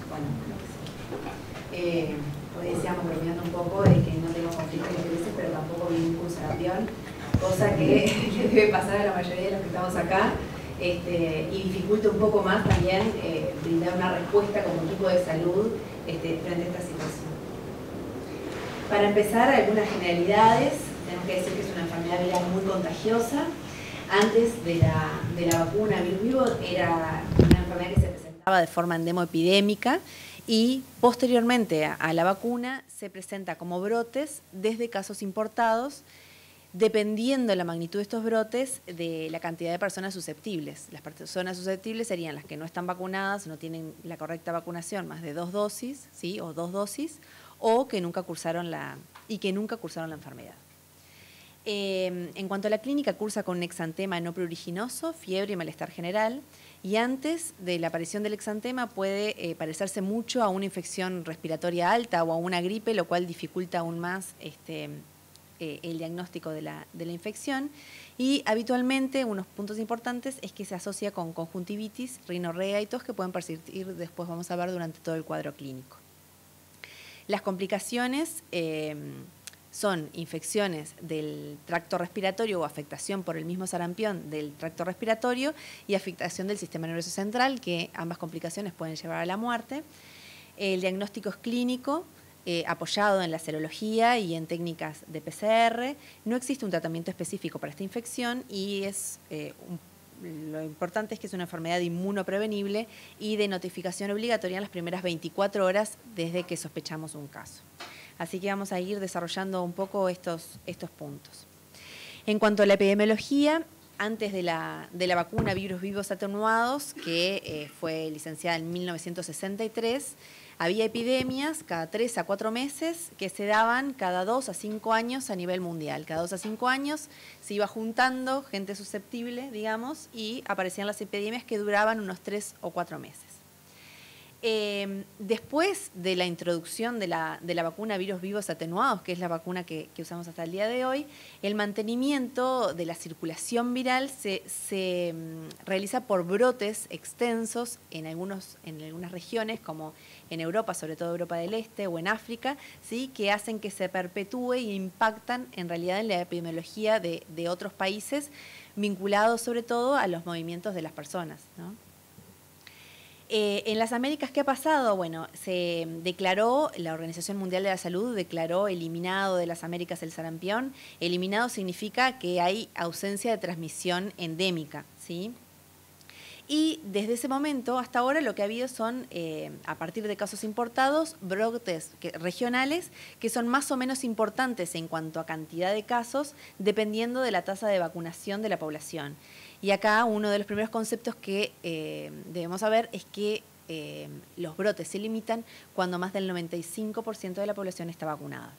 Bueno, hoy decíamos bromeando un poco de que no tengo conflicto de intereses, pero tampoco vi un sarampión, cosa que le debe pasar a la mayoría de los que estamos acá, y dificulta un poco más también brindar una respuesta como equipo de salud frente a esta situación. Para empezar, algunas generalidades. Tenemos que decir que es una enfermedad viral muy contagiosa. Antes de la vacuna virus vivo era una enfermedad que se presentaba de forma endemoepidémica y posteriormente a la vacuna se presenta como brotes desde casos importados, dependiendo la magnitud de estos brotes de la cantidad de personas susceptibles. Las personas susceptibles serían las que no están vacunadas, no tienen la correcta vacunación, más de 2 dosis, ¿sí? O 2 dosis, o que nunca cursaron la enfermedad. En cuanto a la clínica, cursa con un exantema no pruriginoso, fiebre y malestar general, y antes de la aparición del exantema puede parecerse mucho a una infección respiratoria alta o a una gripe, lo cual dificulta aún más el diagnóstico de la infección, y habitualmente unos puntos importantes es que se asocia con conjuntivitis, rinorrea y tos que pueden persistir, después vamos a ver, durante todo el cuadro clínico. Las complicaciones son infecciones del tracto respiratorio o afectación por el mismo sarampión del tracto respiratorio y afectación del sistema nervioso central, que ambas complicaciones pueden llevar a la muerte. El diagnóstico es clínico, apoyado en la serología y en técnicas de PCR. No existe un tratamiento específico para esta infección y lo importante es que es una enfermedad inmunoprevenible y de notificación obligatoria en las primeras 24 horas desde que sospechamos un caso. Así que vamos a ir desarrollando un poco estos puntos. En cuanto a la epidemiología, antes de la vacuna virus vivos atenuados, que fue licenciada en 1963, había epidemias cada 3 a 4 meses que se daban cada 2 a 5 años a nivel mundial. Cada 2 a 5 años se iba juntando gente susceptible, digamos, y aparecían las epidemias que duraban unos 3 o 4 meses. Después de la introducción de la vacuna virus vivos atenuados, que es la vacuna que usamos hasta el día de hoy, el mantenimiento de la circulación viral se realiza por brotes extensos en algunas regiones, como en Europa, sobre todo Europa del Este o en África, ¿sí? Que hacen que se perpetúe e impactan en realidad en la epidemiología de otros países, vinculados sobre todo a los movimientos de las personas, ¿no? En las Américas, ¿qué ha pasado? Bueno, se declaró, la Organización Mundial de la Salud declaró eliminado de las Américas el sarampión. Eliminado significa que hay ausencia de transmisión endémica, ¿sí? Y desde ese momento hasta ahora lo que ha habido son, a partir de casos importados, brotes regionales que son más o menos importantes en cuanto a cantidad de casos, dependiendo de la tasa de vacunación de la población. Y acá uno de los primeros conceptos que debemos saber es que los brotes se limitan cuando más del 95% de la población está vacunada.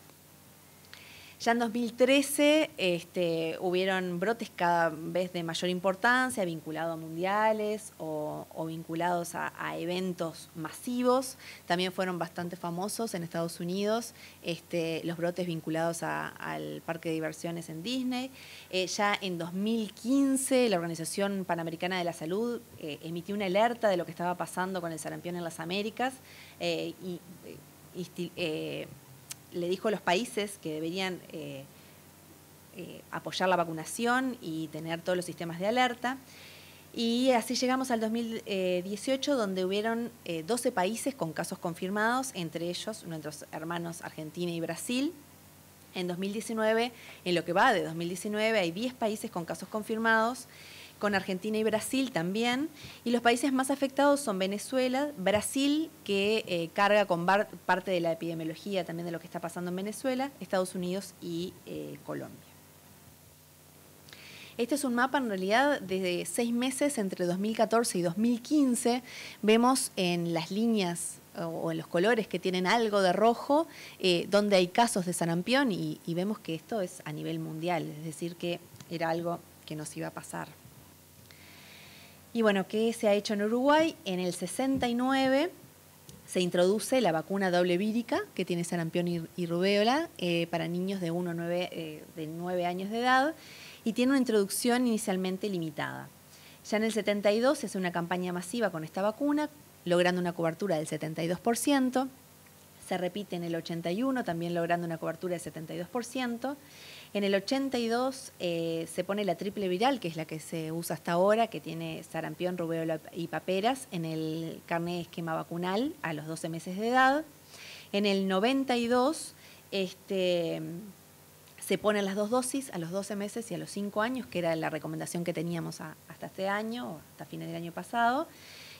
Ya en 2013 hubieron brotes cada vez de mayor importancia, vinculados a mundiales o vinculados a eventos masivos. También fueron bastante famosos en Estados Unidos los brotes vinculados al parque de diversiones en Disney. Ya en 2015 la Organización Panamericana de la Salud emitió una alerta de lo que estaba pasando con el sarampión en las Américas le dijo a los países que deberían apoyar la vacunación y tener todos los sistemas de alerta. Y así llegamos al 2018, donde hubieron 12 países con casos confirmados, entre ellos nuestros hermanos Argentina y Brasil. En 2019, en lo que va de 2019, hay 10 países con casos confirmados, con Argentina y Brasil también, y los países más afectados son Venezuela, Brasil, que carga con parte de la epidemiología también de lo que está pasando en Venezuela, Estados Unidos y Colombia. Este es un mapa, en realidad, desde 6 meses, entre 2014 y 2015, vemos en las líneas o en los colores que tienen algo de rojo, donde hay casos de sarampión, y vemos que esto es a nivel mundial, es decir, que era algo que nos iba a pasar. Y bueno, ¿qué se ha hecho en Uruguay? En el 69 se introduce la vacuna doble vírica, que tiene sarampión y rubéola, para niños de 9 años de edad, y tiene una introducción inicialmente limitada. Ya en el 72 se hace una campaña masiva con esta vacuna, logrando una cobertura del 72%. Se repite en el 81, también logrando una cobertura del 72%. En el 82 se pone la triple viral, que es la que se usa hasta ahora, que tiene sarampión, rubéola y paperas, en el carnet de esquema vacunal a los 12 meses de edad. En el 92 se ponen las 2 dosis a los 12 meses y a los 5 años, que era la recomendación que teníamos hasta este año, o hasta fines del año pasado.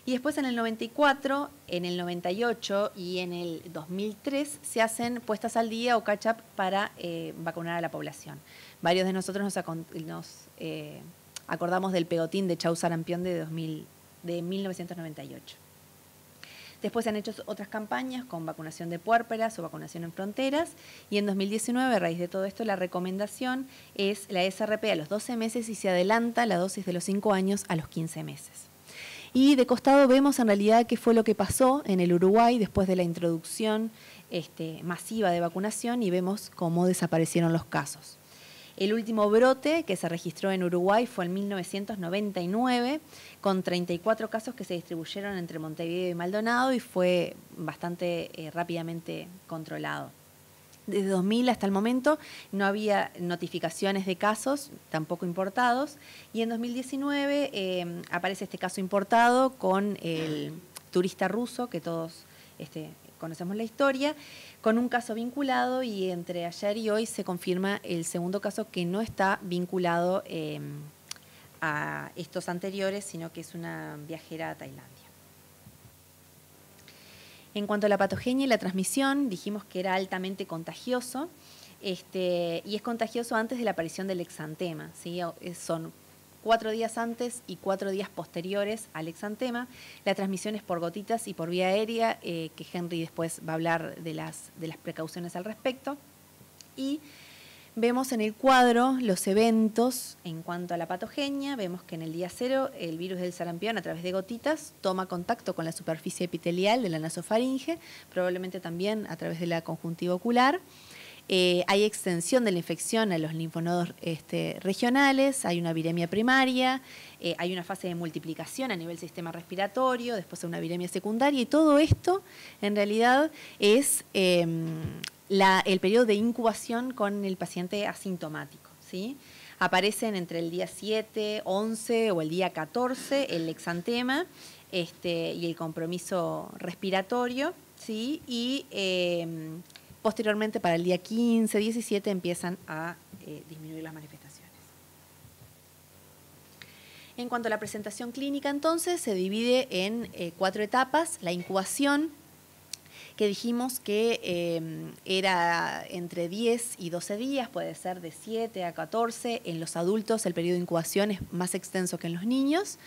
Y después en el 94, en el 98 y en el 2003 se hacen puestas al día o catch-up para vacunar a la población. Varios de nosotros nos acordamos del pegotín de Chau Sarampión de 1998. Después se han hecho otras campañas con vacunación de puérperas o vacunación en fronteras, y en 2019, a raíz de todo esto, la recomendación es la SRP a los 12 meses y se adelanta la dosis de los 5 años a los 15 meses. Y de costado vemos en realidad qué fue lo que pasó en el Uruguay después de la introducción masiva de vacunación, y vemos cómo desaparecieron los casos. El último brote que se registró en Uruguay fue en 1999, con 34 casos que se distribuyeron entre Montevideo y Maldonado, y fue bastante rápidamente controlado. Desde 2000 hasta el momento no había notificaciones de casos, tampoco importados, y en 2019 aparece este caso importado con el turista ruso, que todos conocemos la historia, con un caso vinculado, y entre ayer y hoy se confirma el segundo caso que no está vinculado a estos anteriores, sino que es una viajera a Tailandia. En cuanto a la patogenia y la transmisión, dijimos que era altamente contagioso, y es contagioso antes de la aparición del exantema, ¿sí? Son 4 días antes y 4 días posteriores al exantema. La transmisión es por gotitas y por vía aérea, que Henry después va a hablar de las precauciones al respecto. Y vemos en el cuadro los eventos en cuanto a la patogenia. Vemos que en el día 0 el virus del sarampión, a través de gotitas, toma contacto con la superficie epitelial de la nasofaringe, probablemente también a través de la conjuntiva ocular. Hay extensión de la infección a los linfonodos regionales, hay una viremia primaria, hay una fase de multiplicación a nivel sistema respiratorio, después una viremia secundaria, y todo esto en realidad es el periodo de incubación con el paciente asintomático, ¿sí? Aparecen entre el día 7, 11 o el día 14 el exantema y el compromiso respiratorio, ¿sí? Y posteriormente, para el día 15, 17, empiezan a disminuir las manifestaciones. En cuanto a la presentación clínica, entonces, se divide en 4 etapas. La incubación, que dijimos que era entre 10 y 12 días, puede ser de 7 a 14. En los adultos el periodo de incubación es más extenso que en los niños.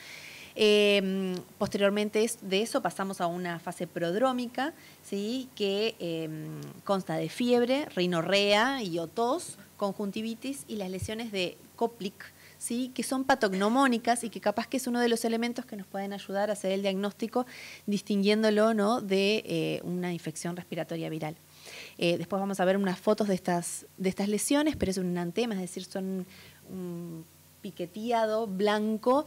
Posteriormente de eso pasamos a una fase prodrómica, ¿sí? Que consta de fiebre, rinorrea y o tos, conjuntivitis y las lesiones de Koplik, ¿sí? Que son patognomónicas y que capaz que es uno de los elementos que nos pueden ayudar a hacer el diagnóstico, distinguiéndolo, ¿no?, de una infección respiratoria viral. Después vamos a ver unas fotos de estas lesiones, pero es un enantema, es decir, son un piqueteado blanco,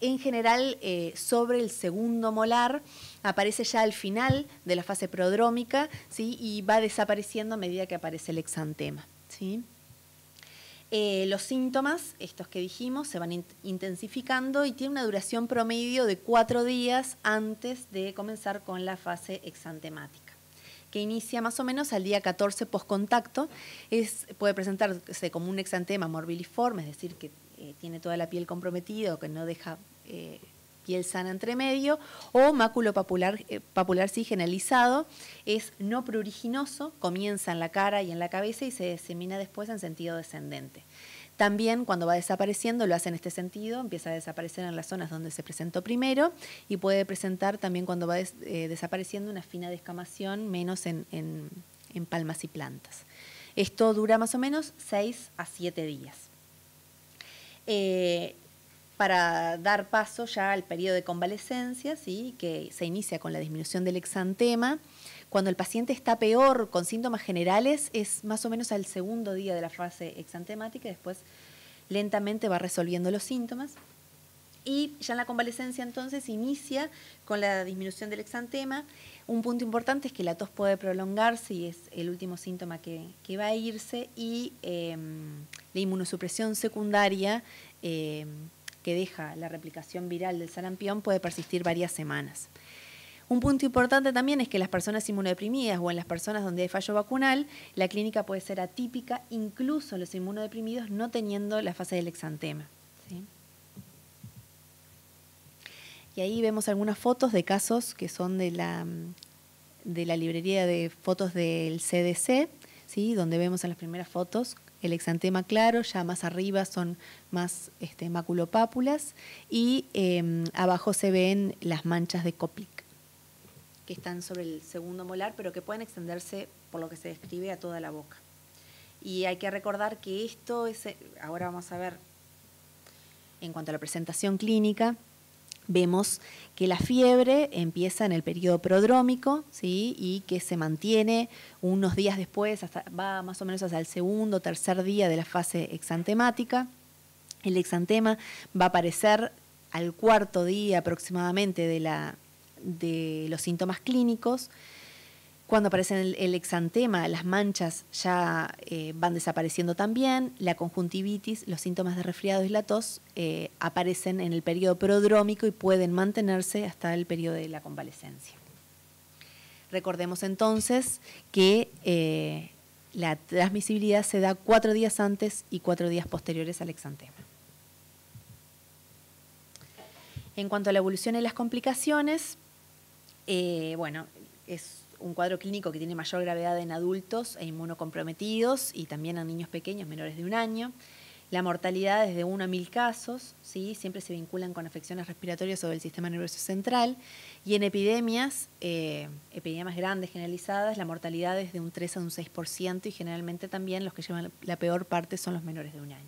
en general sobre el segundo molar, aparece ya al final de la fase prodrómica, ¿sí? Y va desapareciendo a medida que aparece el exantema, ¿sí? Los síntomas, estos que dijimos, se van intensificando y tiene una duración promedio de 4 días antes de comenzar con la fase exantemática, que inicia más o menos al día 14 postcontacto. Puede presentarse como un exantema morbiliforme, es decir, que tiene toda la piel comprometida o que no deja piel sana entre medio, o máculo papular sí generalizado. Es no pruriginoso, comienza en la cara y en la cabeza y se disemina después en sentido descendente. También cuando va desapareciendo lo hace en este sentido, empieza a desaparecer en las zonas donde se presentó primero, y puede presentar también cuando va desapareciendo una fina descamación, menos en palmas y plantas. Esto dura más o menos 6 a 7 días. Para dar paso ya al periodo de convalescencia, ¿sí?, que se inicia con la disminución del exantema. Cuando el paciente está peor, con síntomas generales, es más o menos al segundo día de la fase exantemática, y después lentamente va resolviendo los síntomas. Y ya en la convalecencia entonces inicia con la disminución del exantema. Un punto importante es que la tos puede prolongarse y es el último síntoma que va a irse, y la inmunosupresión secundaria que deja la replicación viral del sarampión puede persistir varias semanas. Un punto importante también es que en las personas inmunodeprimidas o en las personas donde hay fallo vacunal, la clínica puede ser atípica, incluso los inmunodeprimidos no teniendo la fase del exantema, ¿sí? Y ahí vemos algunas fotos de casos que son de la librería de fotos del CDC, ¿sí? Donde vemos en las primeras fotos el exantema claro, ya más arriba son más maculopápulas, y abajo se ven las manchas de Koplik, que están sobre el segundo molar, pero que pueden extenderse, por lo que se describe, a toda la boca. Y hay que recordar que esto es, ahora vamos a ver, en cuanto a la presentación clínica, vemos que la fiebre empieza en el periodo prodrómico, ¿sí? Y que se mantiene unos días después, va más o menos hasta el segundo o tercer día de la fase exantemática. El exantema va a aparecer al cuarto día aproximadamente de los síntomas clínicos. Cuando aparece el exantema, las manchas ya van desapareciendo también. La conjuntivitis, los síntomas de resfriado y la tos aparecen en el periodo prodrómico y pueden mantenerse hasta el periodo de la convalecencia. Recordemos entonces que la transmisibilidad se da 4 días antes y 4 días posteriores al exantema. En cuanto a la evolución y las complicaciones, bueno, es un cuadro clínico que tiene mayor gravedad en adultos e inmunocomprometidos y también en niños pequeños menores de 1 año. La mortalidad es de 1 a 1000 casos, ¿sí? Siempre se vinculan con afecciones respiratorias o del sistema nervioso central. Y en epidemias grandes, generalizadas, la mortalidad es de un 3 a un 6%, y generalmente también los que llevan la peor parte son los menores de 1 año.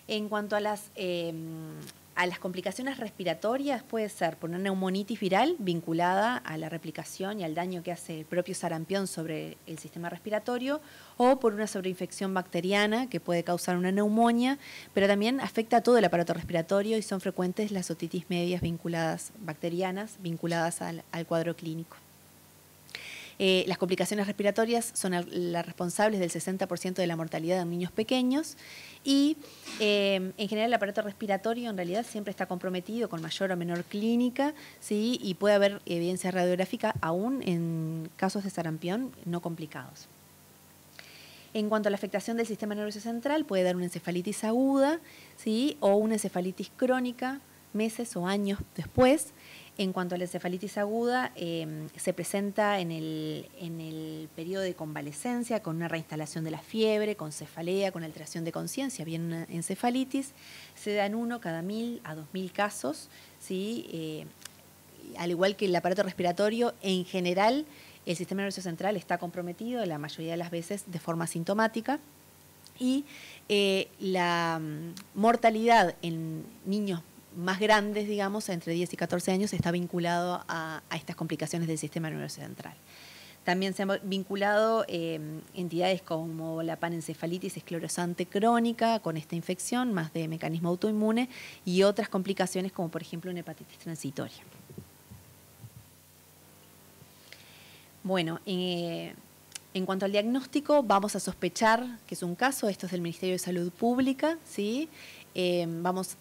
En cuanto a las complicaciones respiratorias, puede ser por una neumonitis viral vinculada a la replicación y al daño que hace el propio sarampión sobre el sistema respiratorio, o por una sobreinfección bacteriana que puede causar una neumonía, pero también afecta a todo el aparato respiratorio, y son frecuentes las otitis medias bacterianas vinculadas al cuadro clínico. Las complicaciones respiratorias son las responsables del 60% de la mortalidad en niños pequeños, y en general el aparato respiratorio en realidad siempre está comprometido con mayor o menor clínica, ¿sí? Y puede haber evidencia radiográfica aún en casos de sarampión no complicados. En cuanto a la afectación del sistema nervioso central, puede dar una encefalitis aguda, ¿sí? O una encefalitis crónica meses o años después. En cuanto a la encefalitis aguda, se presenta en el periodo de convalecencia con una reinstalación de la fiebre, con cefalea, con alteración de conciencia, bien una encefalitis. Se da en 1 cada 1000 a 2000 casos, ¿sí? Al igual que el aparato respiratorio, en general el sistema nervioso central está comprometido la mayoría de las veces de forma asintomática, y la mortalidad en niños más grandes, digamos, entre 10 y 14 años, está vinculado a estas complicaciones del sistema nervioso central. También se han vinculado entidades como la panencefalitis esclerosante crónica con esta infección, más de mecanismo autoinmune, y otras complicaciones como por ejemplo una hepatitis transitoria. Bueno, en cuanto al diagnóstico, vamos a sospechar que es un caso, esto es del Ministerio de Salud Pública, ¿sí? Vamos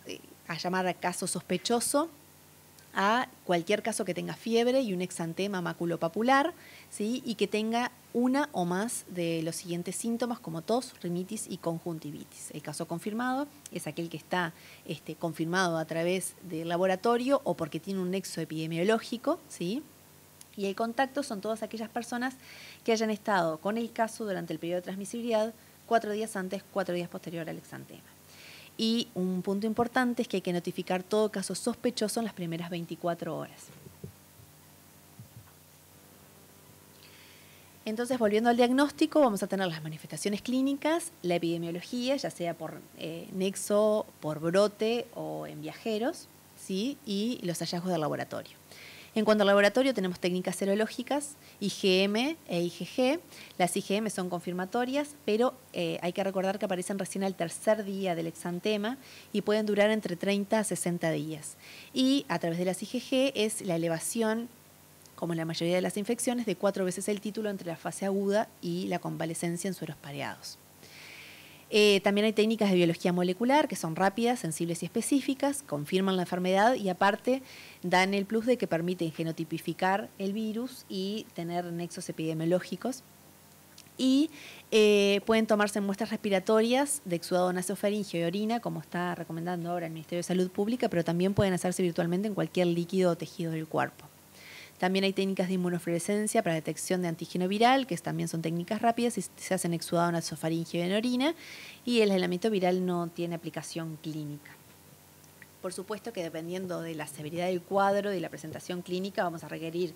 a llamar a caso sospechoso a cualquier caso que tenga fiebre y un exantema maculopapular, ¿sí? Y que tenga una o más de los siguientes síntomas como tos, rinitis y conjuntivitis. El caso confirmado es aquel que está confirmado a través del laboratorio o porque tiene un nexo epidemiológico, ¿sí? Y el contacto son todas aquellas personas que hayan estado con el caso durante el periodo de transmisibilidad 4 días antes, 4 días posterior al exantema. Y un punto importante es que hay que notificar todo caso sospechoso en las primeras 24 horas. Entonces, volviendo al diagnóstico, vamos a tener las manifestaciones clínicas, la epidemiología, ya sea por nexo, por brote o en viajeros, ¿sí? Y los hallazgos del laboratorio. En cuanto al laboratorio, tenemos técnicas serológicas, IgM e IgG. Las IgM son confirmatorias, pero hay que recordar que aparecen recién al tercer día del exantema y pueden durar entre 30 a 60 días. Y a través de las IgG es la elevación, como en la mayoría de las infecciones, de 4 veces el título entre la fase aguda y la convalescencia en sueros pareados. También hay técnicas de biología molecular que son rápidas, sensibles y específicas, confirman la enfermedad y aparte dan el plus de que permiten genotipificar el virus y tener nexos epidemiológicos. Y pueden tomarse muestras respiratorias de exudado nasofaríngeo y orina, como está recomendando ahora el Ministerio de Salud Pública, pero también pueden hacerse virtualmente en cualquier líquido o tejido del cuerpo. También hay técnicas de inmunofluorescencia para detección de antígeno viral, que también son técnicas rápidas y se hacen exudado nasofaríngeo y en orina, y el aislamiento viral no tiene aplicación clínica. Por supuesto que dependiendo de la severidad del cuadro y de la presentación clínica vamos a requerir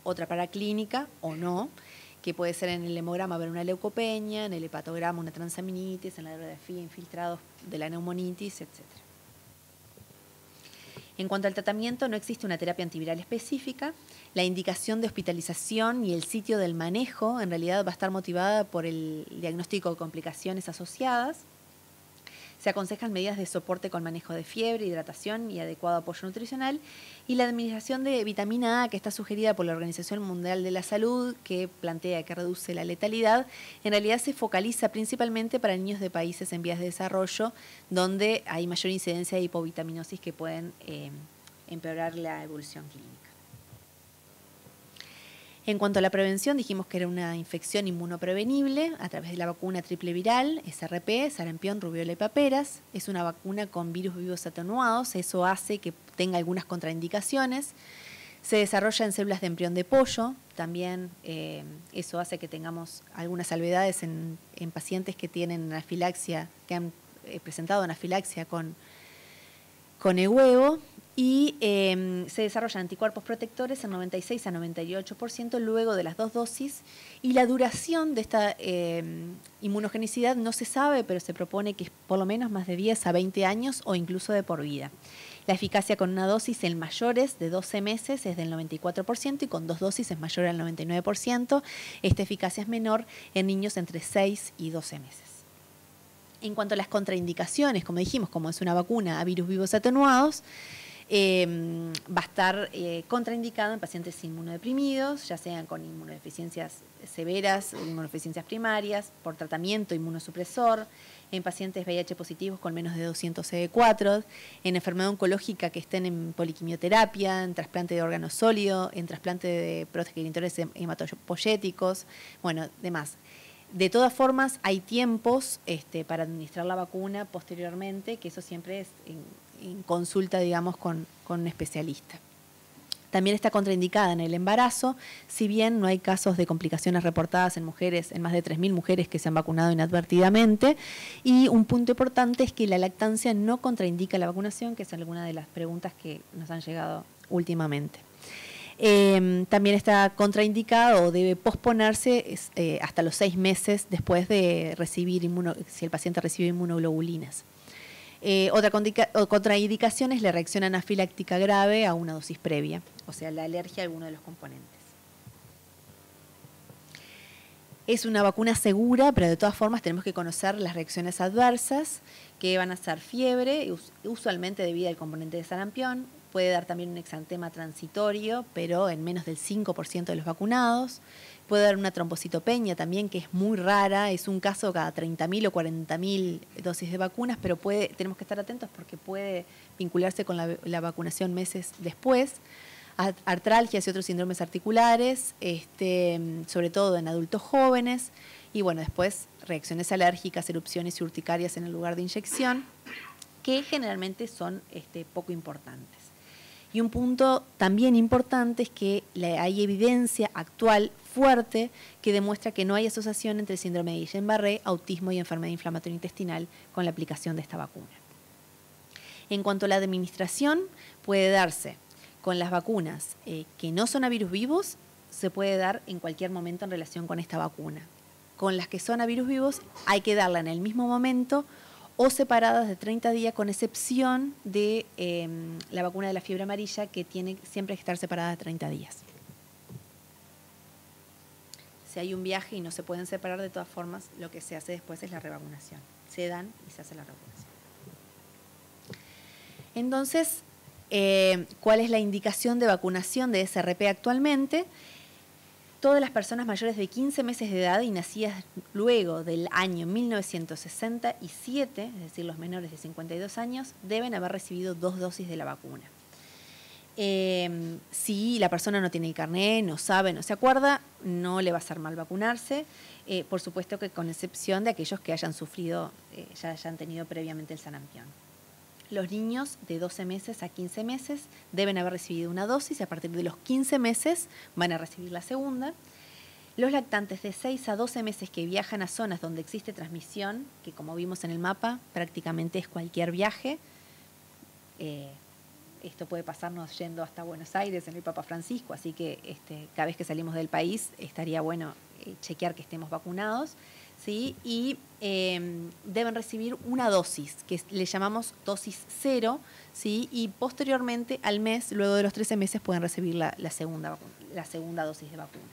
otra paraclínica o no, que puede ser en el hemograma ver una leucopenia, en el hepatograma una transaminitis, en la radiografía infiltrados de la neumonitis, etc. En cuanto al tratamiento, no existe una terapia antiviral específica. La indicación de hospitalización y el sitio del manejo en realidad va a estar motivada por el diagnóstico de complicaciones asociadas. Se aconsejan medidas de soporte con manejo de fiebre, hidratación y adecuado apoyo nutricional. Y la administración de vitamina A, que está sugerida por la Organización Mundial de la Salud, que plantea que reduce la letalidad, en realidad se focaliza principalmente para niños de países en vías de desarrollo, donde hay mayor incidencia de hipovitaminosis que pueden empeorar la evolución clínica. En cuanto a la prevención, dijimos que era una infección inmunoprevenible a través de la vacuna triple viral, SRP, sarampión, rubiola y paperas. Es una vacuna con virus vivos atenuados, eso hace que tenga algunas contraindicaciones. Se desarrolla en células de embrión de pollo, también eso hace que tengamos algunas salvedades en pacientes que tienen anafilaxia, que han presentado anafilaxia con el huevo. Y se desarrollan anticuerpos protectores en 96 a 98% luego de las 2 dosis. Y la duración de esta inmunogenicidad no se sabe, pero se propone que es por lo menos más de 10 a 20 años o incluso de por vida. La eficacia con una dosis en mayores de 12 meses es del 94% y con 2 dosis es mayor al 99%. Esta eficacia es menor en niños entre 6 y 12 meses. En cuanto a las contraindicaciones, como dijimos, como es una vacuna a virus vivos atenuados, va a estar contraindicado en pacientes inmunodeprimidos, ya sean con inmunodeficiencias severas, inmunodeficiencias primarias, por tratamiento inmunosupresor, en pacientes VIH positivos con menos de 200 CD4, en enfermedad oncológica que estén en poliquimioterapia, en trasplante de órgano sólido, en trasplante de progenitores hematopoyéticos, bueno, demás. De todas formas, hay tiempos para administrar la vacuna posteriormente, que eso siempre es en consulta, digamos, con un especialista. También está contraindicada en el embarazo, si bien no hay casos de complicaciones reportadas en mujeres, en más de 3.000 mujeres que se han vacunado inadvertidamente. Y un punto importante es que la lactancia no contraindica la vacunación, que es alguna de las preguntas que nos han llegado últimamente. También está contraindicado o debe posponerse hasta los 6 meses después de recibir si el paciente recibe inmunoglobulinas. Otra contraindicación es la reacción anafiláctica grave a una dosis previa, o sea, la alergia a alguno de los componentes. Es una vacuna segura, pero de todas formas tenemos que conocer las reacciones adversas, que van a ser fiebre, usualmente debida al componente de sarampión. Puede dar también un exantema transitorio, pero en menos del 5% de los vacunados. Puede dar una trombocitopenia también, que es muy rara, es un caso cada 30.000 o 40.000 dosis de vacunas, pero tenemos que estar atentos porque puede vincularse con la vacunación meses después. Artralgias y otros síndromes articulares, sobre todo en adultos jóvenes. Y bueno, después reacciones alérgicas, erupciones y urticarias en el lugar de inyección, que generalmente son poco importantes. Y un punto también importante es que hay evidencia actual fuerte que demuestra que no hay asociación entre síndrome de Guillain-Barré, autismo y enfermedad inflamatoria intestinal con la aplicación de esta vacuna. En cuanto a la administración, puede darse con las vacunas que no son a virus vivos, se puede dar en cualquier momento en relación con esta vacuna. Con las que son a virus vivos hay que darla en el mismo momento o separadas de 30 días, con excepción de la vacuna de la fiebre amarilla, que tiene siempre que estar separada de 30 días. Si hay un viaje y no se pueden separar, de todas formas, lo que se hace después es la revacunación. Se dan y se hace la revacunación. Entonces, ¿cuál es la indicación de vacunación de SRP actualmente? Todas las personas mayores de 15 meses de edad y nacidas luego del año 1967, es decir, los menores de 52 años, deben haber recibido 2 dosis de la vacuna. Si la persona no tiene el carnet, no sabe, no se acuerda, no le va a hacer mal vacunarse, por supuesto que con excepción de aquellos que hayan sufrido, ya hayan tenido previamente el sarampión. Los niños de 12 meses a 15 meses deben haber recibido una dosis y a partir de los 15 meses van a recibir la segunda. Los lactantes de 6 a 12 meses que viajan a zonas donde existe transmisión, que como vimos en el mapa, prácticamente es cualquier viaje. Esto puede pasarnos yendo hasta Buenos Aires en el Papa Francisco, así que cada vez que salimos del país estaría bueno chequear que estemos vacunados, ¿sí? Y deben recibir una dosis, que le llamamos dosis 0, ¿sí? Y posteriormente al mes, luego de los 13 meses, pueden recibir la segunda dosis de vacuna.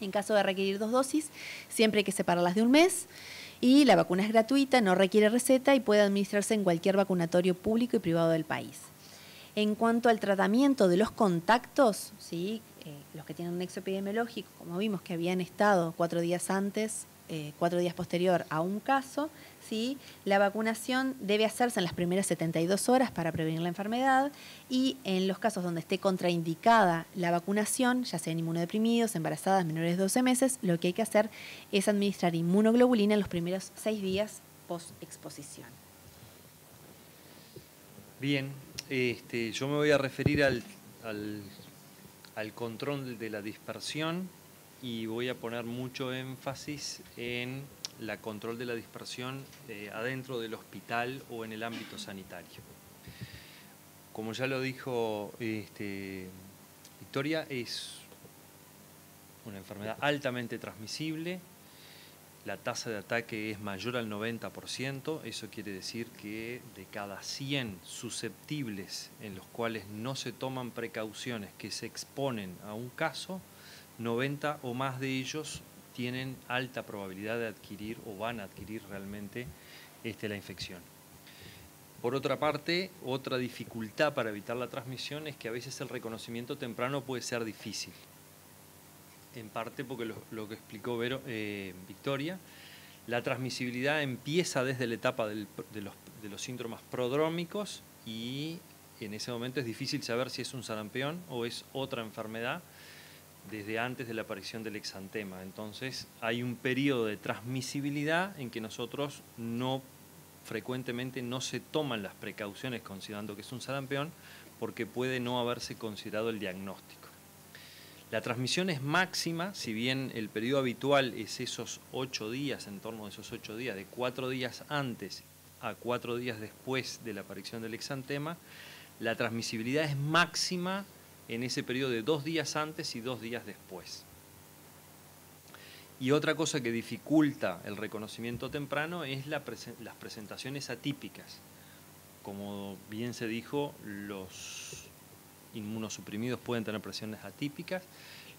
En caso de requerir 2 dosis, siempre hay que separarlas de un mes. Y la vacuna es gratuita, no requiere receta y puede administrarse en cualquier vacunatorio público y privado del país. En cuanto al tratamiento de los contactos, ¿sí? Los que tienen un nexo epidemiológico, como vimos que habían estado 4 días antes, 4 días posterior a un caso, ¿sí? La vacunación debe hacerse en las primeras 72 horas para prevenir la enfermedad, y en los casos donde esté contraindicada la vacunación, ya sean inmunodeprimidos, embarazadas, menores de 12 meses, lo que hay que hacer es administrar inmunoglobulina en los primeros 6 días post-exposición. Bien, yo me voy a referir al control de la dispersión y voy a poner mucho énfasis en la control de la dispersión adentro del hospital o en el ámbito sanitario. Como ya lo dijo Victoria, es una enfermedad altamente transmisible. La tasa de ataque es mayor al 90%, eso quiere decir que de cada 100 susceptibles en los cuales no se toman precauciones que se exponen a un caso, 90 o más de ellos tienen alta probabilidad de adquirir o van a adquirir realmente la infección. Por otra parte, otra dificultad para evitar la transmisión es que a veces el reconocimiento temprano puede ser difícil. En parte porque lo que explicó Victoria, la transmisibilidad empieza desde la etapa de los síntomas prodrómicos y en ese momento es difícil saber si es un sarampión o es otra enfermedad desde antes de la aparición del exantema. Entonces hay un periodo de transmisibilidad en que nosotros frecuentemente no se toman las precauciones considerando que es un sarampión porque puede no haberse considerado el diagnóstico. La transmisión es máxima, si bien el periodo habitual es esos 8 días, en torno a esos 8 días, de 4 días antes a 4 días después de la aparición del exantema, la transmisibilidad es máxima en ese periodo de 2 días antes y 2 días después. Y otra cosa que dificulta el reconocimiento temprano es las presentaciones atípicas. Como bien se dijo, los inmunosuprimidos pueden tener presentaciones atípicas,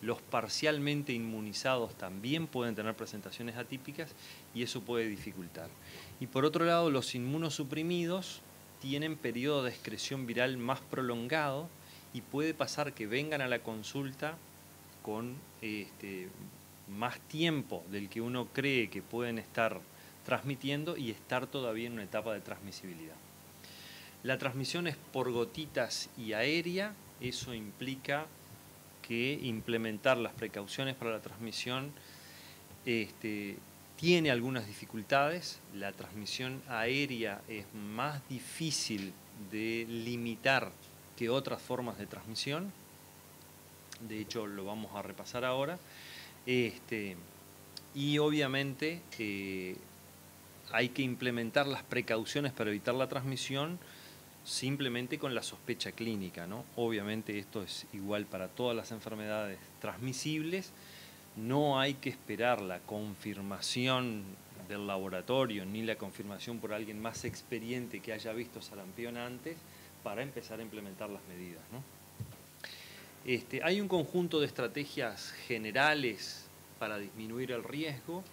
los parcialmente inmunizados también pueden tener presentaciones atípicas y eso puede dificultar. Y por otro lado, los inmunosuprimidos tienen periodo de excreción viral más prolongado y puede pasar que vengan a la consulta con más tiempo del que uno cree que pueden estar transmitiendo y estar todavía en una etapa de transmisibilidad. La transmisión es por gotitas y aérea. Eso implica que implementar las precauciones para la transmisión tiene algunas dificultades. La transmisión aérea es más difícil de limitar que otras formas de transmisión. De hecho, lo vamos a repasar ahora. Y obviamente hay que implementar las precauciones para evitar la transmisión simplemente con la sospecha clínica, ¿no? Obviamente esto es igual para todas las enfermedades transmisibles. No hay que esperar la confirmación del laboratorio ni la confirmación por alguien más experiente que haya visto sarampión antes para empezar a implementar las medidas, ¿no? Hay un conjunto de estrategias generales para disminuir el riesgo.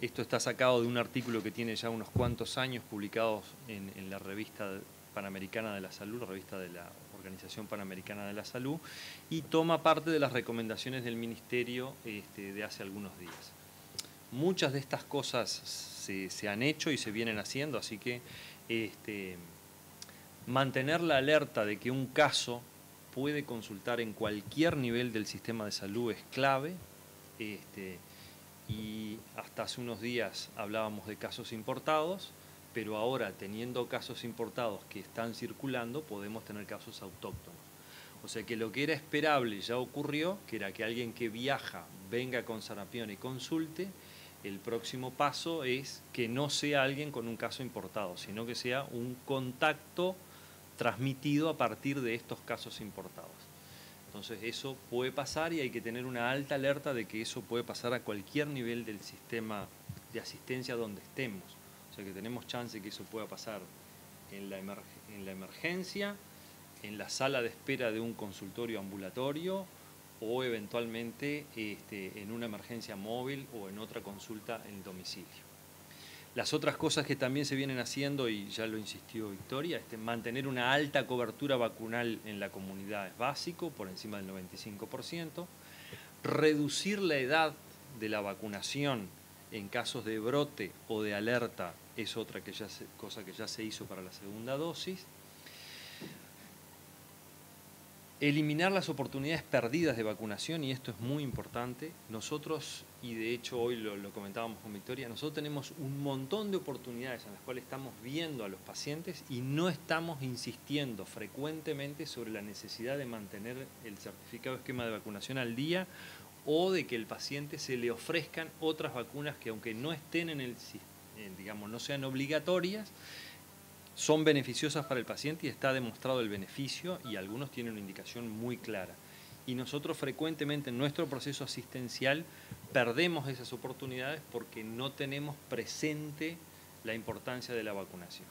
Esto está sacado de un artículo que tiene ya unos cuantos años publicados en la revista Panamericana de la Salud, la revista de la Organización Panamericana de la Salud, y toma parte de las recomendaciones del Ministerio de hace algunos días. Muchas de estas cosas se han hecho y se vienen haciendo, así que mantener la alerta de que un caso puede consultar en cualquier nivel del sistema de salud es clave, y hasta hace unos días hablábamos de casos importados, pero ahora teniendo casos importados que están circulando podemos tener casos autóctonos. O sea que lo que era esperable ya ocurrió, que era que alguien que viaja venga con sarampión y consulte. El próximo paso es que no sea alguien con un caso importado, sino que sea un contacto transmitido a partir de estos casos importados. Entonces eso puede pasar y hay que tener una alta alerta de que eso puede pasar a cualquier nivel del sistema de asistencia donde estemos. O sea que tenemos chance que eso pueda pasar en la emergencia, en la sala de espera de un consultorio ambulatorio o eventualmente en una emergencia móvil o en otra consulta en el domicilio. Las otras cosas que también se vienen haciendo, y ya lo insistió Victoria, mantener una alta cobertura vacunal en la comunidad es básico, por encima del 95%. Reducir la edad de la vacunación en casos de brote o de alerta es otra cosa que ya se hizo para la segunda dosis. Eliminar las oportunidades perdidas de vacunación, y esto es muy importante. Nosotros, y de hecho hoy lo comentábamos con Victoria, nosotros tenemos un montón de oportunidades en las cuales estamos viendo a los pacientes y no estamos insistiendo frecuentemente sobre la necesidad de mantener el certificado de esquema de vacunación al día o de que el paciente se le ofrezcan otras vacunas que, aunque no estén digamos, no sean obligatorias, son beneficiosas para el paciente y está demostrado el beneficio, y algunos tienen una indicación muy clara. Y nosotros frecuentemente en nuestro proceso asistencial perdemos esas oportunidades porque no tenemos presente la importancia de la vacunación.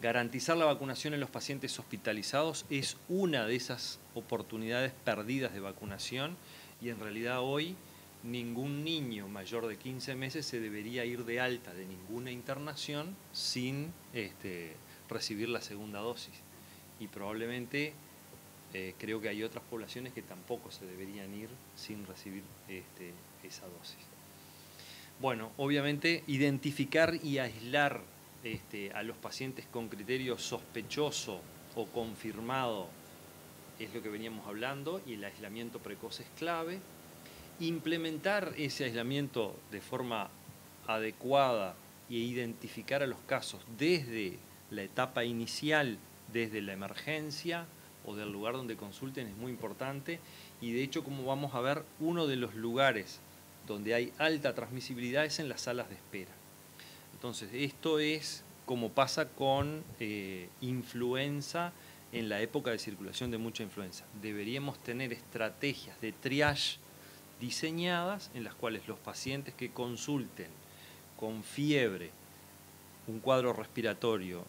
Garantizar la vacunación en los pacientes hospitalizados es una de esas oportunidades perdidas de vacunación, y en realidad hoy ningún niño mayor de 15 meses se debería ir de alta de ninguna internación sin recibir la segunda dosis. Y probablemente creo que hay otras poblaciones que tampoco se deberían ir sin recibir esa dosis. Bueno, obviamente identificar y aislar a los pacientes con criterio sospechoso o confirmado es lo que veníamos hablando, y el aislamiento precoz es clave. Implementar ese aislamiento de forma adecuada e identificar a los casos desde la etapa inicial, desde la emergencia o del lugar donde consulten, es muy importante. Y de hecho, como vamos a ver, uno de los lugares donde hay alta transmisibilidad es en las salas de espera. Entonces, esto es como pasa con influenza en la época de circulación de mucha influenza. Deberíamos tener estrategias de triage diseñadas en las cuales los pacientes que consulten con fiebre, un cuadro respiratorio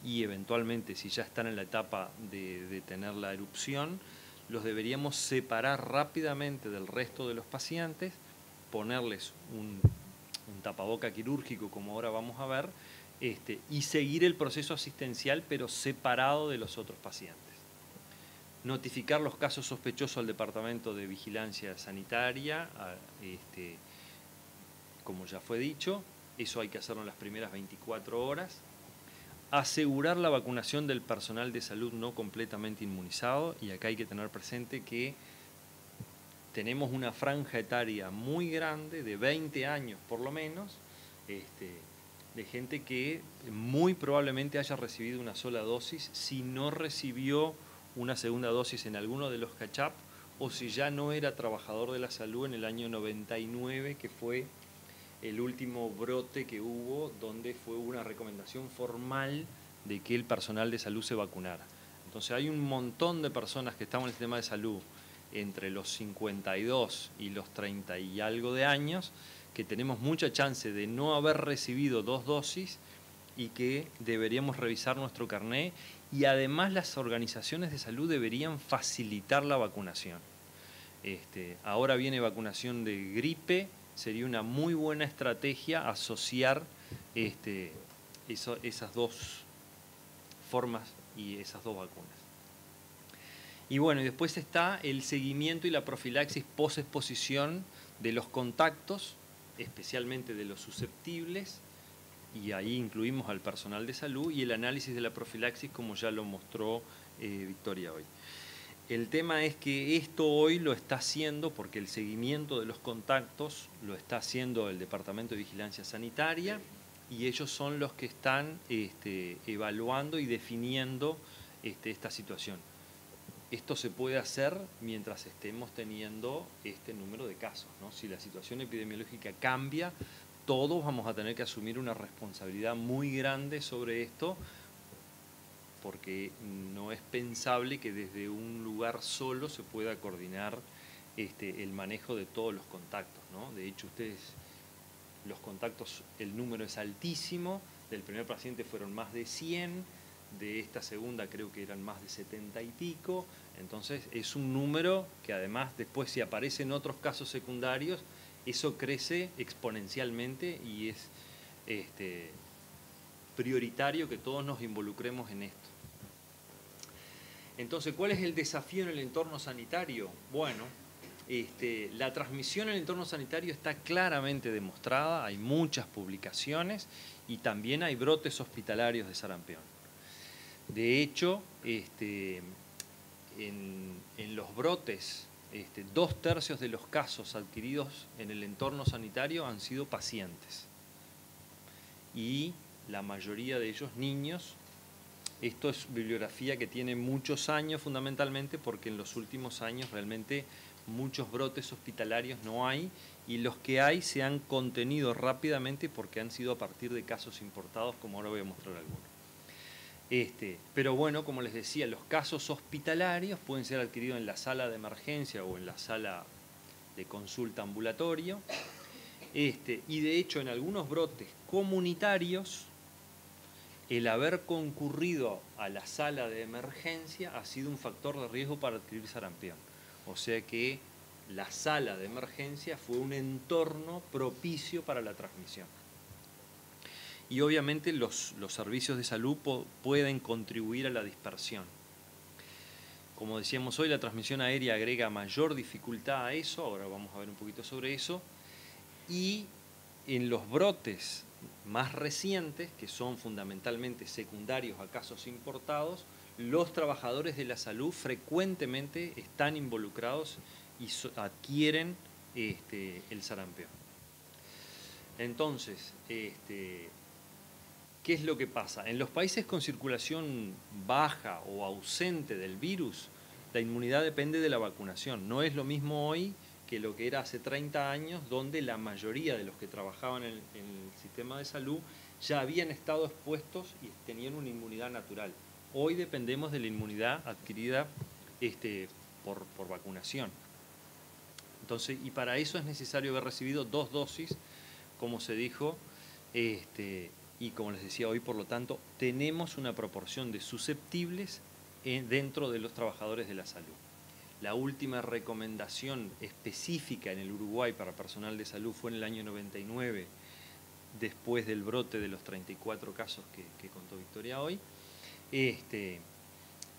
y eventualmente si ya están en la etapa de tener la erupción, los deberíamos separar rápidamente del resto de los pacientes, ponerles un tapaboca quirúrgico como ahora vamos a ver, y seguir el proceso asistencial pero separado de los otros pacientes. Notificar los casos sospechosos al Departamento de Vigilancia Sanitaria, como ya fue dicho, eso hay que hacerlo en las primeras 24 horas. Asegurar la vacunación del personal de salud no completamente inmunizado, y acá hay que tener presente que tenemos una franja etaria muy grande, de 20 años por lo menos, de gente que muy probablemente haya recibido una sola dosis, si no recibió una segunda dosis en alguno de los catch-up, o si ya no era trabajador de la salud en el año 99, que fue el último brote que hubo, donde fue una recomendación formal de que el personal de salud se vacunara. Entonces hay un montón de personas que estamos en el sistema de salud entre los 52 y los 30 y algo de años, que tenemos mucha chance de no haber recibido 2 dosis y que deberíamos revisar nuestro carné, y además las organizaciones de salud deberían facilitar la vacunación. Ahora viene vacunación de gripe, sería una muy buena estrategia asociar esas dos formas y esas dos vacunas. Y bueno, y después está el seguimiento y la profilaxis post-exposición de los contactos, especialmente de los susceptibles, y ahí incluimos al personal de salud, y el análisis de la profilaxis, como ya lo mostró Victoria hoy. El tema es que esto hoy lo está haciendo, porque el seguimiento de los contactos lo está haciendo el Departamento de Vigilancia Sanitaria, y ellos son los que están evaluando y definiendo esta situación. Esto se puede hacer mientras estemos teniendo este número de casos, ¿no? Si la situación epidemiológica cambia, todos vamos a tener que asumir una responsabilidad muy grande sobre esto, porque no es pensable que desde un lugar solo se pueda coordinar el manejo de todos los contactos, ¿no? De hecho, los contactos, el número es altísimo. Del primer paciente fueron más de 100, de esta segunda creo que eran más de 70 y pico. Entonces es un número que además después, si aparecen otros casos secundarios, eso crece exponencialmente, y es prioritario que todos nos involucremos en esto. Entonces, ¿cuál es el desafío en el entorno sanitario? Bueno, la transmisión en el entorno sanitario está claramente demostrada, hay muchas publicaciones y también hay brotes hospitalarios de sarampión. De hecho, en los brotes, 2/3 de los casos adquiridos en el entorno sanitario han sido pacientes, y la mayoría de ellos niños. Esto es bibliografía que tiene muchos años, fundamentalmente porque en los últimos años realmente muchos brotes hospitalarios no hay, y los que hay se han contenido rápidamente porque han sido a partir de casos importados, como ahora voy a mostrar algunos. Pero bueno, como les decía, los casos hospitalarios pueden ser adquiridos en la sala de emergencia o en la sala de consulta ambulatorio, y de hecho en algunos brotes comunitarios el haber concurrido a la sala de emergencia ha sido un factor de riesgo para adquirir sarampión. O sea que la sala de emergencia fue un entorno propicio para la transmisión. Y obviamente los servicios de salud pueden contribuir a la dispersión. Como decíamos hoy, la transmisión aérea agrega mayor dificultad a eso, ahora vamos a ver un poquito sobre eso, y en los brotes más recientes, que son fundamentalmente secundarios a casos importados, los trabajadores de la salud frecuentemente están involucrados y adquieren el sarampión. Entonces, ¿qué es lo que pasa? En los países con circulación baja o ausente del virus, la inmunidad depende de la vacunación. No es lo mismo hoy que lo que era hace 30 años, donde la mayoría de los que trabajaban en el sistema de salud ya habían estado expuestos y tenían una inmunidad natural. Hoy dependemos de la inmunidad adquirida por vacunación. Entonces, y para eso es necesario haber recibido 2 dosis, como se dijo, y como les decía hoy, por lo tanto, tenemos una proporción de susceptibles dentro de los trabajadores de la salud. La última recomendación específica en el Uruguay para personal de salud fue en el año 99, después del brote de los 34 casos que contó Victoria hoy.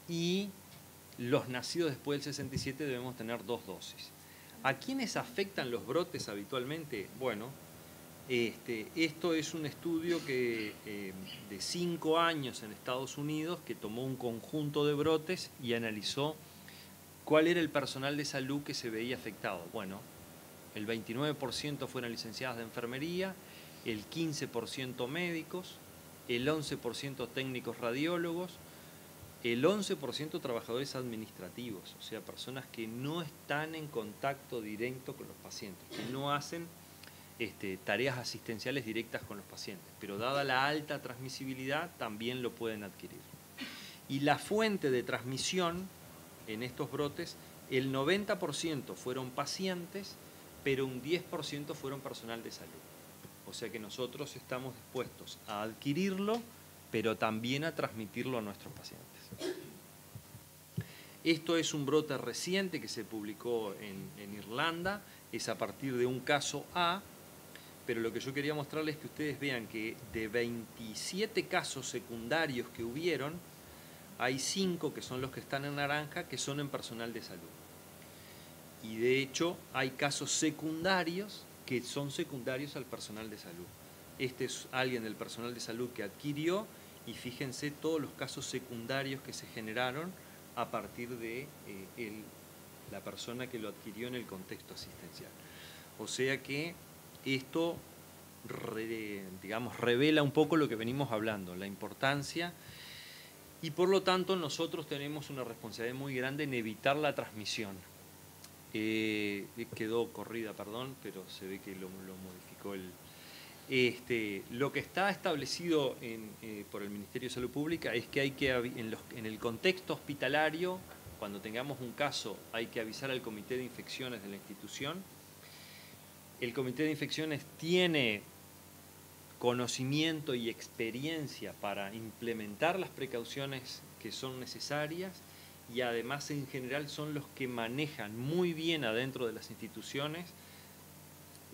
Y los nacidos después del 67 debemos tener 2 dosis. ¿A quiénes afectan los brotes habitualmente? Bueno, esto es un estudio de 5 años en Estados Unidos, que tomó un conjunto de brotes y analizó cuál era el personal de salud que se veía afectado. Bueno, el 29% fueron licenciadas de enfermería, el 15% médicos, el 11% técnicos radiólogos, el 11% trabajadores administrativos, o sea, personas que no están en contacto directo con los pacientes, que no hacen tareas asistenciales directas con los pacientes, pero dada la alta transmisibilidad también lo pueden adquirir. Y la fuente de transmisión en estos brotes, el 90% fueron pacientes, pero un 10% fueron personal de salud. O sea que nosotros estamos dispuestos a adquirirlo, pero también a transmitirlo a nuestros pacientes. Esto es un brote reciente que se publicó en Irlanda, es a partir de un caso A, pero lo que yo quería mostrarles es que ustedes vean que de 27 casos secundarios que hubieron, hay 5 que son los que están en naranja, que son en personal de salud. Y de hecho hay casos secundarios que son secundarios al personal de salud. Este es alguien del personal de salud que adquirió, y fíjense todos los casos secundarios que se generaron a partir de la persona que lo adquirió en el contexto asistencial. O sea que esto, digamos, revela un poco lo que venimos hablando, la importancia, y por lo tanto nosotros tenemos una responsabilidad muy grande en evitar la transmisión. Quedó corrida, perdón, pero se ve que lo modificó lo que está establecido por el Ministerio de Salud Pública es que hay que, en el contexto hospitalario, cuando tengamos un caso, hay que avisar al Comité de Infecciones de la institución. El Comité de Infecciones tiene conocimiento y experiencia para implementar las precauciones que son necesarias, y además en general son los que manejan muy bien adentro de las instituciones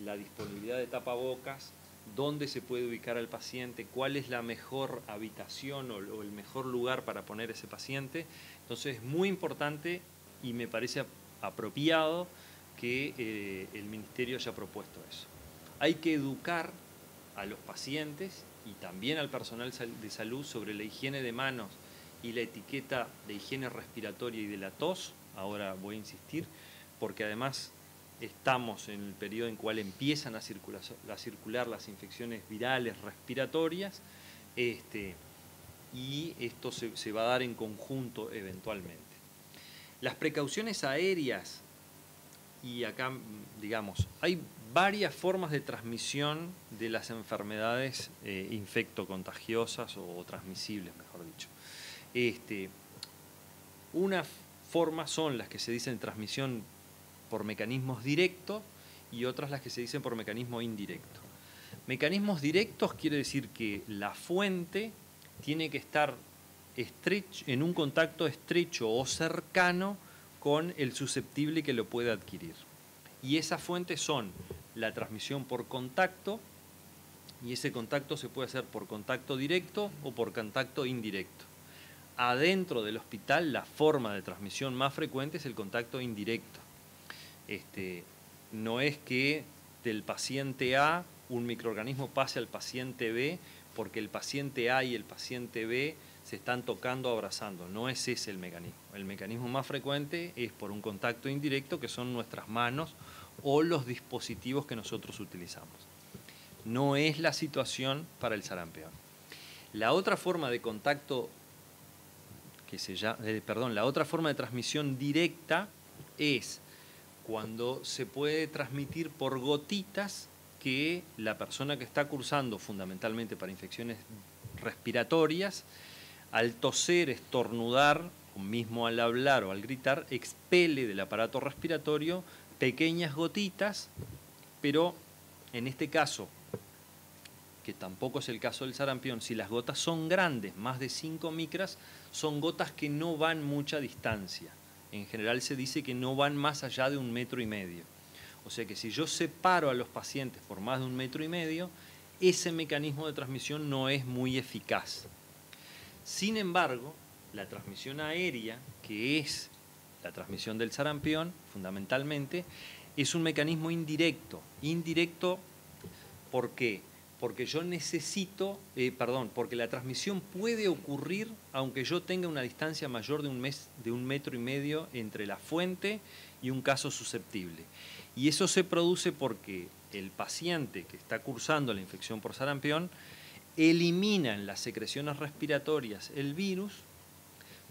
la disponibilidad de tapabocas, dónde se puede ubicar al paciente, cuál es la mejor habitación o el mejor lugar para poner ese paciente. Entonces es muy importante y me parece apropiado que el Ministerio haya propuesto eso. Hay que educar a los pacientes y también al personal de salud sobre la higiene de manos y la etiqueta de higiene respiratoria y de la tos. Ahora voy a insistir, porque además estamos en el periodo en el cual empiezan a circular las infecciones virales respiratorias, y esto se va a dar en conjunto eventualmente. Las precauciones aéreas, y acá, digamos, hay varias formas de transmisión de las enfermedades infectocontagiosas o transmisibles, mejor dicho. Una forma son las que se dicen transmisión por mecanismos directos y otras las que se dicen por mecanismo indirecto. Mecanismos directos quiere decir que la fuente tiene que estar en un contacto estrecho o cercano con el susceptible que lo puede adquirir. Y esas fuentes son la transmisión por contacto, y ese contacto se puede hacer por contacto directo o por contacto indirecto. Adentro del hospital la forma de transmisión más frecuente es el contacto indirecto. No es que del paciente A un microorganismo pase al paciente B porque el paciente A y el paciente B se están tocando o abrazando. No es ese el mecanismo. El mecanismo más frecuente es por un contacto indirecto, que son nuestras manos o los dispositivos que nosotros utilizamos. No es la situación para el sarampión. La otra forma de contacto la otra forma de transmisión directa es cuando se puede transmitir por gotitas que la persona que está cursando, fundamentalmente para infecciones respiratorias, al toser, estornudar, o mismo al hablar o al gritar, expele del aparato respiratorio pequeñas gotitas, pero en este caso, que tampoco es el caso del sarampión, si las gotas son grandes, más de 5 micras, son gotas que no van mucha distancia. En general se dice que no van más allá de 1,5 metros. O sea que si yo separo a los pacientes por más de 1,5 metros, ese mecanismo de transmisión no es muy eficaz. Sin embargo, la transmisión aérea, que es la transmisión del sarampión, fundamentalmente, es un mecanismo indirecto. Indirecto, ¿por qué? Porque yo necesito, porque la transmisión puede ocurrir aunque yo tenga una distancia mayor de 1,5 metros entre la fuente y un caso susceptible. Y eso se produce porque el paciente que está cursando la infección por sarampión elimina en las secreciones respiratorias el virus,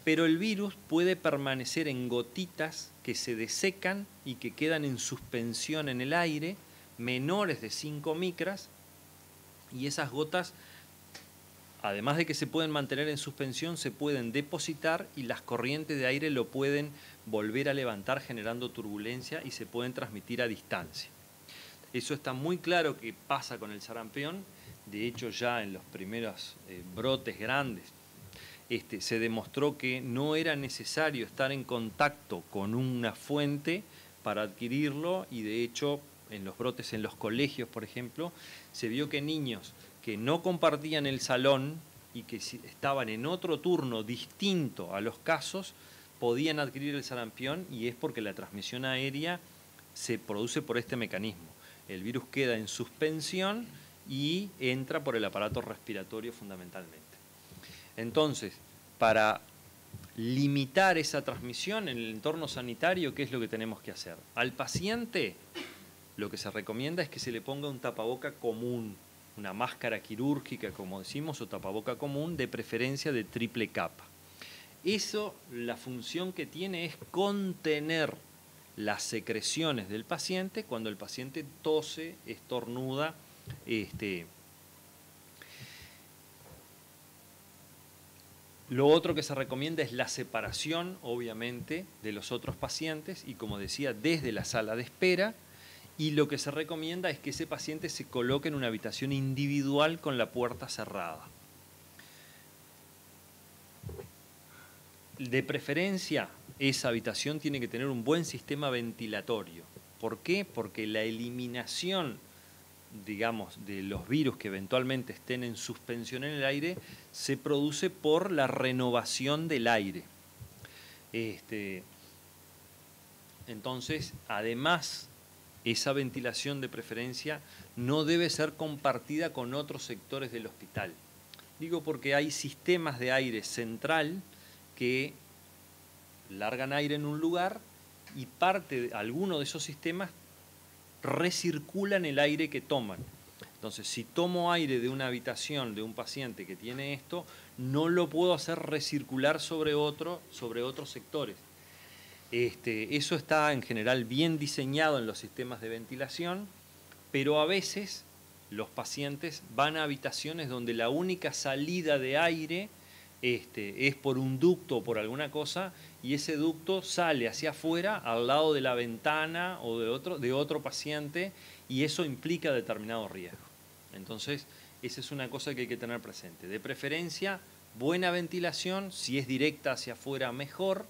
pero el virus puede permanecer en gotitas que se desecan y que quedan en suspensión en el aire, menores de 5 micras, y esas gotas, además de que se pueden mantener en suspensión, se pueden depositar y las corrientes de aire lo pueden volver a levantar generando turbulencia y se pueden transmitir a distancia. Eso está muy claro que pasa con el sarampión. De hecho, ya en los primeros brotes grandes se demostró que no era necesario estar en contacto con una fuente para adquirirlo, y de hecho en los brotes en los colegios, por ejemplo, se vio que niños que no compartían el salón y que estaban en otro turno distinto a los casos podían adquirir el sarampión, y es porque la transmisión aérea se produce por este mecanismo. El virus queda en suspensión y entra por el aparato respiratorio fundamentalmente. Entonces, para limitar esa transmisión en el entorno sanitario, ¿qué es lo que tenemos que hacer? Al paciente lo que se recomienda es que se le ponga un tapaboca común, una máscara quirúrgica, como decimos, o tapaboca común, de preferencia de triple capa. Eso, la función que tiene es contener las secreciones del paciente cuando el paciente tose, estornuda. Lo otro que se recomienda es la separación, obviamente, de los otros pacientes, y como decía, desde la sala de espera. Y lo que se recomienda es que ese paciente se coloque en una habitación individual con la puerta cerrada. De preferencia, esa habitación tiene que tener un buen sistema ventilatorio. ¿Por qué? Porque la eliminación, digamos, de los virus que eventualmente estén en suspensión en el aire se produce por la renovación del aire. Entonces, además, esa ventilación de preferencia no debe ser compartida con otros sectores del hospital. Digo porque hay sistemas de aire central que largan aire en un lugar y alguno de esos sistemas recirculan el aire que toman. Entonces, si tomo aire de una habitación de un paciente que tiene esto, no lo puedo hacer recircular sobre otros sectores. Eso está en general bien diseñado en los sistemas de ventilación, pero a veces los pacientes van a habitaciones donde la única salida de aire es por un ducto o por alguna cosa, y ese ducto sale hacia afuera al lado de la ventana o de otro paciente, y eso implica determinado riesgo. Entonces, esa es una cosa que hay que tener presente. De preferencia, buena ventilación, si es directa hacia afuera, mejor.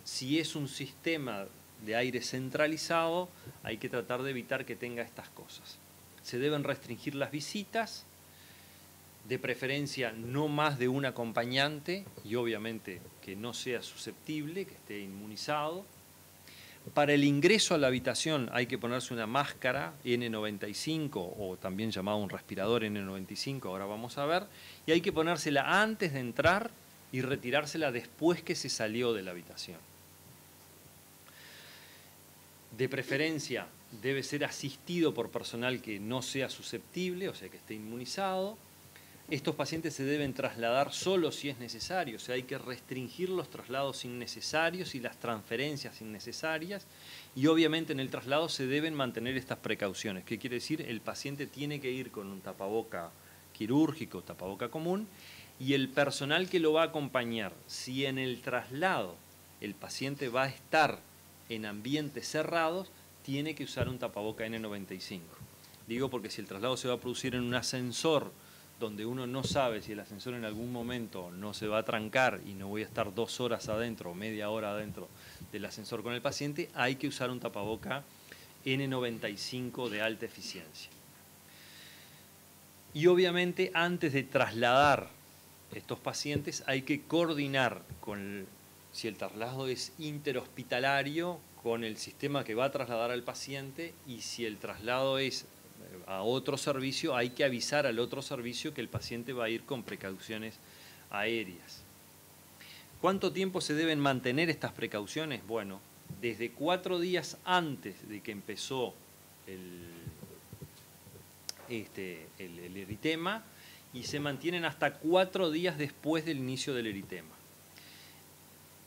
Si es un sistema de aire centralizado, hay que tratar de evitar que tenga estas cosas. Se deben restringir las visitas, de preferencia no más de un acompañante, y obviamente que no sea susceptible, que esté inmunizado. Para el ingreso a la habitación hay que ponerse una máscara N95, o también llamado un respirador N95, ahora vamos a ver, y hay que ponérsela antes de entrar y retirársela después que se salió de la habitación. De preferencia debe ser asistido por personal que no sea susceptible, o sea que esté inmunizado. Estos pacientes se deben trasladar solo si es necesario, o sea, hay que restringir los traslados innecesarios y las transferencias innecesarias, y obviamente en el traslado se deben mantener estas precauciones. ¿Qué quiere decir? El paciente tiene que ir con un tapaboca quirúrgico, tapaboca común, y el personal que lo va a acompañar, si en el traslado el paciente va a estar en ambientes cerrados, tiene que usar un tapaboca N95. Digo porque si el traslado se va a producir en un ascensor donde uno no sabe si el ascensor en algún momento no se va a trancar y no voy a estar 2 horas adentro o media hora adentro del ascensor con el paciente, hay que usar un tapaboca N95 de alta eficiencia. Y obviamente antes de trasladar estos pacientes hay que coordinar si el traslado es interhospitalario, con el sistema que va a trasladar al paciente, y si el traslado es a otro servicio, hay que avisar al otro servicio que el paciente va a ir con precauciones aéreas. ¿Cuánto tiempo se deben mantener estas precauciones? Bueno, desde 4 días antes de que empezó el eritema, y se mantienen hasta 4 días después del inicio del eritema.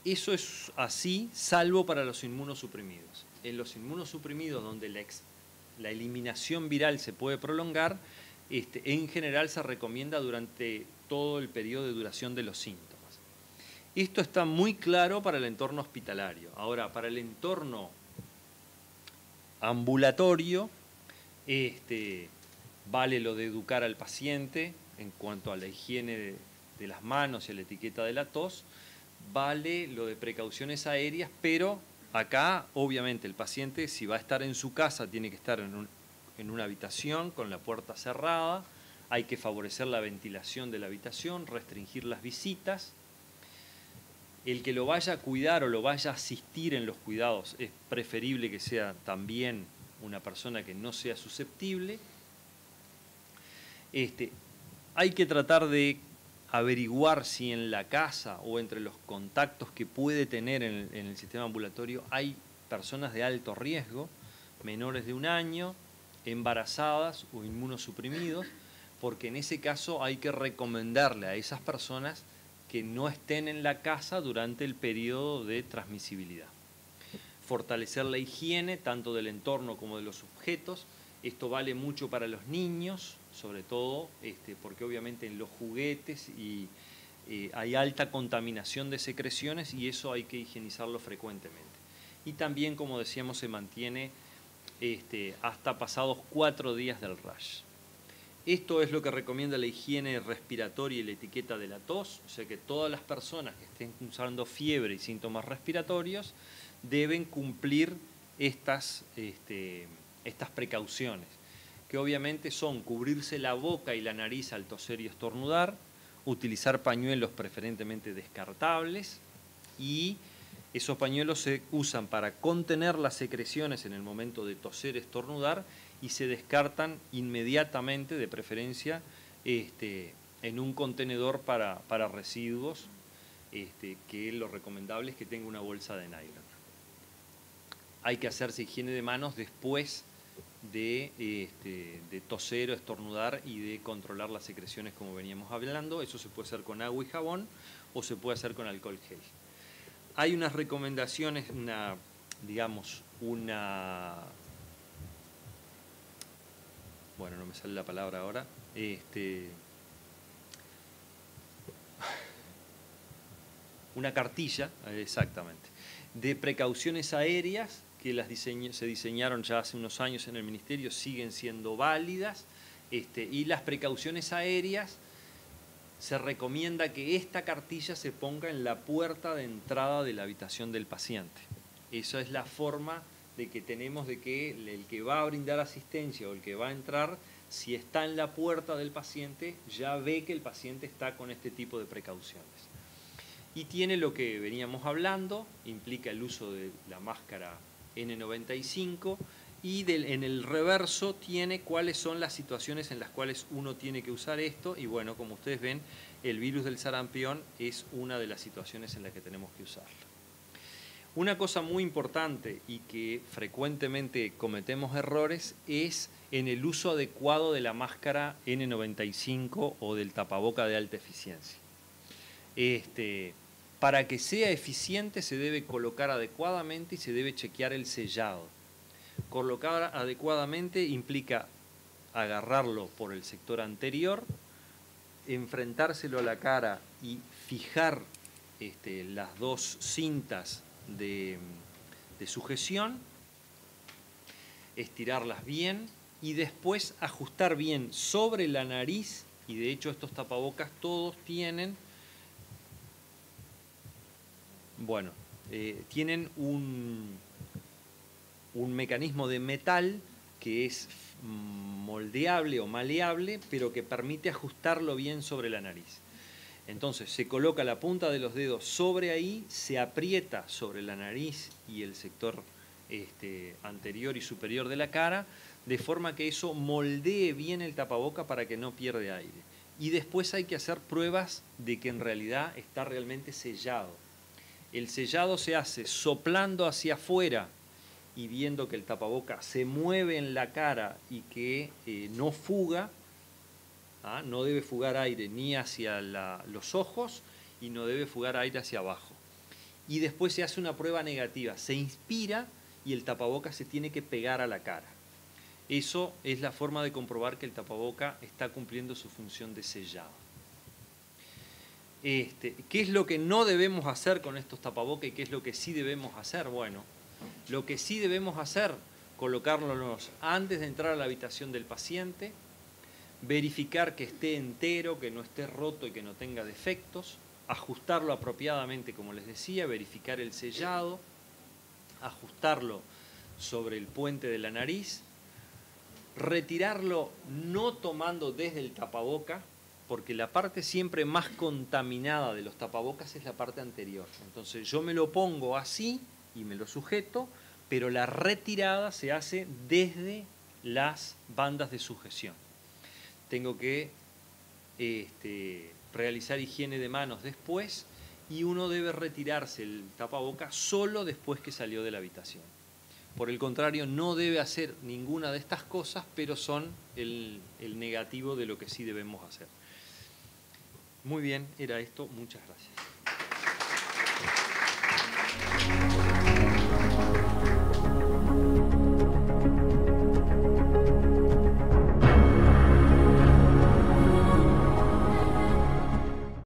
Eso es así, salvo para los inmunosuprimidos. En los inmunosuprimidos, donde la eliminación viral se puede prolongar, en general se recomienda durante todo el periodo de duración de los síntomas. Esto está muy claro para el entorno hospitalario. Ahora, para el entorno ambulatorio, vale lo de educar al paciente en cuanto a la higiene de las manos y a la etiqueta de la tos, vale lo de precauciones aéreas, pero acá, obviamente, el paciente, si va a estar en su casa, tiene que estar en una habitación con la puerta cerrada, hay que favorecer la ventilación de la habitación, restringir las visitas. El que lo vaya a cuidar o lo vaya a asistir en los cuidados es preferible que sea también una persona que no sea susceptible. Hay que tratar de averiguar si en la casa o entre los contactos que puede tener en el sistema ambulatorio hay personas de alto riesgo, menores de 1 año, embarazadas o inmunosuprimidos, porque en ese caso hay que recomendarle a esas personas que no estén en la casa durante el periodo de transmisibilidad. Fortalecer la higiene tanto del entorno como de los objetos. Esto vale mucho para los niños, sobre todo porque obviamente en los juguetes hay alta contaminación de secreciones y eso hay que higienizarlo frecuentemente. Y también, como decíamos, se mantiene hasta pasados 4 días del rash. Esto es lo que recomienda la higiene respiratoria y la etiqueta de la tos, o sea que todas las personas que estén usando fiebre y síntomas respiratorios deben cumplir estas precauciones, que obviamente son cubrirse la boca y la nariz al toser y estornudar, utilizar pañuelos preferentemente descartables, y esos pañuelos se usan para contener las secreciones en el momento de toser, estornudar, y se descartan inmediatamente, de preferencia, en un contenedor para residuos, que lo recomendable es que tenga una bolsa de nylon. Hay que hacerse higiene de manos después de toser o estornudar y de controlar las secreciones, como veníamos hablando. Eso se puede hacer con agua y jabón o se puede hacer con alcohol gel. Hay unas recomendaciones, bueno, no me sale la palabra ahora, una cartilla, exactamente, de precauciones aéreas que se diseñaron ya hace unos años en el Ministerio, siguen siendo válidas, y las precauciones aéreas se recomienda que esta cartilla se ponga en la puerta de entrada de la habitación del paciente. Esa es la forma de que tenemos de que el que va a brindar asistencia o el que va a entrar, si está en la puerta del paciente, ya ve que el paciente está con este tipo de precauciones. Y tiene lo que veníamos hablando, implica el uso de la máscara N95 y en el reverso tiene cuáles son las situaciones en las cuales uno tiene que usar esto, y bueno, como ustedes ven, el virus del sarampión es una de las situaciones en las que tenemos que usarlo. Una cosa muy importante y que frecuentemente cometemos errores es en el uso adecuado de la máscara N95 o del tapaboca de alta eficiencia. Para que sea eficiente se debe colocar adecuadamente y se debe chequear el sellado. Colocar adecuadamente implica agarrarlo por el sector anterior, enfrentárselo a la cara y fijar las 2 cintas de sujeción, estirarlas bien y después ajustar bien sobre la nariz, y de hecho estos tapabocas todos tienen, tienen un mecanismo de metal que es moldeable o maleable, pero que permite ajustarlo bien sobre la nariz. Entonces se coloca la punta de los dedos sobre ahí, se aprieta sobre la nariz y el sector anterior y superior de la cara, de forma que eso moldee bien el tapaboca para que no pierda aire. Y después hay que hacer pruebas de que en realidad está realmente sellado. El sellado se hace soplando hacia afuera y viendo que el tapaboca se mueve en la cara y que no fuga. No debe fugar aire ni hacia los ojos y no debe fugar aire hacia abajo. Y después se hace una prueba negativa. Se inspira y el tapaboca se tiene que pegar a la cara. Eso es la forma de comprobar que el tapaboca está cumpliendo su función de sellado. ¿Qué es lo que no debemos hacer con estos tapabocas y qué es lo que sí debemos hacer? Bueno, lo que sí debemos hacer, colocarlos antes de entrar a la habitación del paciente, verificar que esté entero, que no esté roto y que no tenga defectos, ajustarlo apropiadamente, como les decía, verificar el sellado, ajustarlo sobre el puente de la nariz, retirarlo no tomando desde el tapaboca, porque la parte siempre más contaminada de los tapabocas es la parte anterior. Entonces yo me lo pongo así y me lo sujeto, pero la retirada se hace desde las bandas de sujeción. Tengo que realizar higiene de manos después y uno debe retirarse el tapaboca solo después que salió de la habitación. Por el contrario, no debe hacer ninguna de estas cosas, pero son el negativo de lo que sí debemos hacer. Muy bien, era esto. Muchas gracias.